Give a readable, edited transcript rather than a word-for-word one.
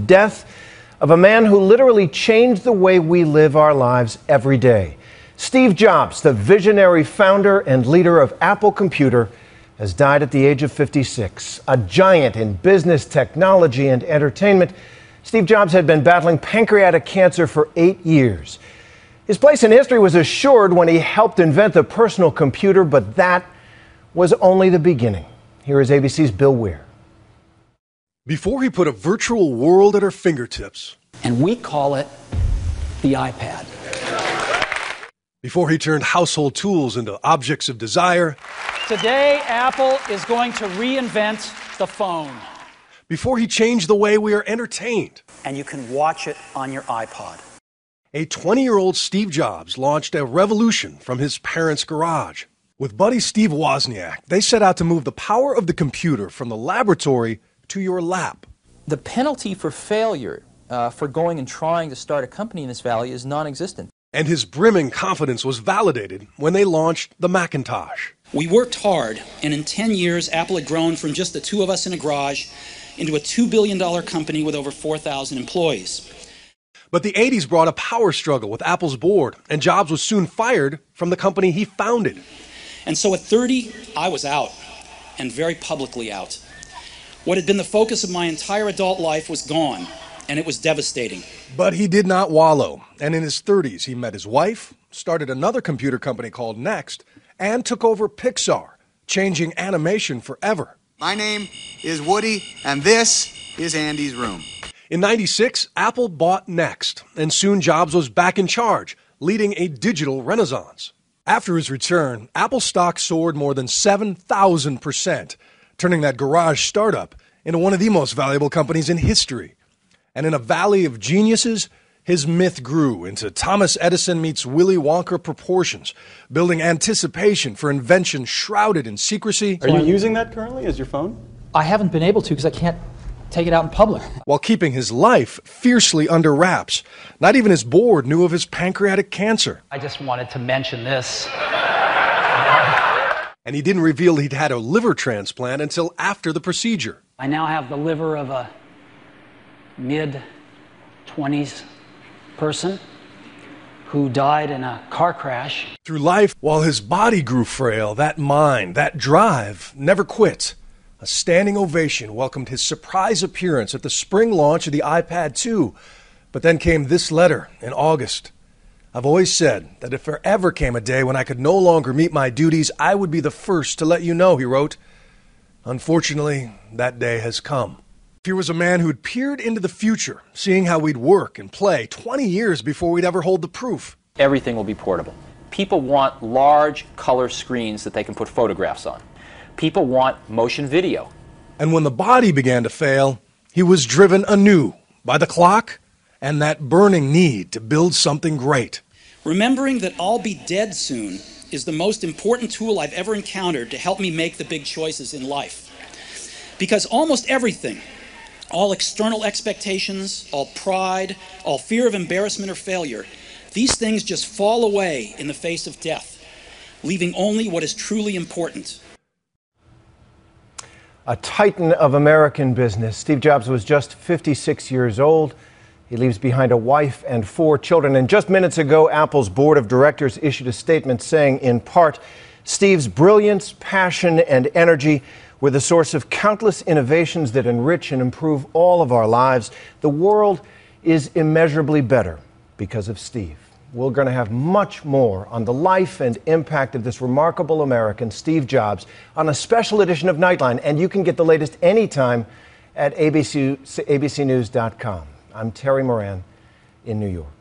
death of a man who literally changed the way we live our lives every day. Steve Jobs, the visionary founder and leader of Apple Computer, has died at the age of 56. A giant in business, technology, and entertainment, Steve Jobs had been battling pancreatic cancer for 8 years. His place in history was assured when he helped invent the personal computer, but that was only the beginning. Here is ABC's Bill Weir. Before he put a virtual world at our fingertips. And we call it the iPad. Before he turned household tools into objects of desire. Today, Apple is going to reinvent the phone. Before he changed the way we are entertained. And you can watch it on your iPod. A 20-year-old Steve Jobs launched a revolution from his parents' garage. With buddy Steve Wozniak, they set out to move the power of the computer from the laboratory to your lap. The penalty for failure for going and trying to start a company in this valley is non-existent. And his brimming confidence was validated when they launched the Macintosh. We worked hard, and in 10 years, Apple had grown from just the two of us in a garage into a $2 billion company with over 4,000 employees. But the 80s brought a power struggle with Apple's board, and Jobs was soon fired from the company he founded. And so at 30, I was out, and very publicly out. What had been the focus of my entire adult life was gone, and it was devastating. But he did not wallow, and in his 30s he met his wife, started another computer company called Next, and took over Pixar, changing animation forever. My name is Woody, and this is Andy's room. In '96, Apple bought Next, and soon Jobs was back in charge, leading a digital renaissance. After his return, Apple stock soared more than 7,000%, turning that garage startup into one of the most valuable companies in history. And in a valley of geniuses, his myth grew into Thomas Edison meets Willy Wonka proportions, building anticipation for invention shrouded in secrecy. Are you using that currently as your phone? I haven't been able to because I can't take it out in public. While keeping his life fiercely under wraps. Not even his board knew of his pancreatic cancer. I just wanted to mention this. And he didn't reveal he'd had a liver transplant until after the procedure. I now have the liver of a mid-20s person who died in a car crash. Through life, while his body grew frail, that mind, that drive, never quit. A standing ovation welcomed his surprise appearance at the spring launch of the iPad 2. But then came this letter in August. I've always said that if there ever came a day when I could no longer meet my duties, I would be the first to let you know, he wrote. Unfortunately, that day has come. Here was a man who'd peered into the future, seeing how we'd work and play 20 years before we'd ever hold the proof. Everything will be portable. People want large color screens that they can put photographs on. People want motion video. And when the body began to fail, he was driven anew by the clock and that burning need to build something great. Remembering that I'll be dead soon is the most important tool I've ever encountered to help me make the big choices in life. Because almost everything, all external expectations, all pride, all fear of embarrassment or failure, these things just fall away in the face of death, leaving only what is truly important. A titan of American business, Steve Jobs was just 56 years old. He leaves behind a wife and 4 children. And just minutes ago, Apple's board of directors issued a statement saying, in part, Steve's brilliance, passion, and energy were the source of countless innovations that enrich and improve all of our lives. The world is immeasurably better because of Steve. We're going to have much more on the life and impact of this remarkable American, Steve Jobs, on a special edition of Nightline. And you can get the latest anytime at abcnews.com. I'm Terry Moran in New York.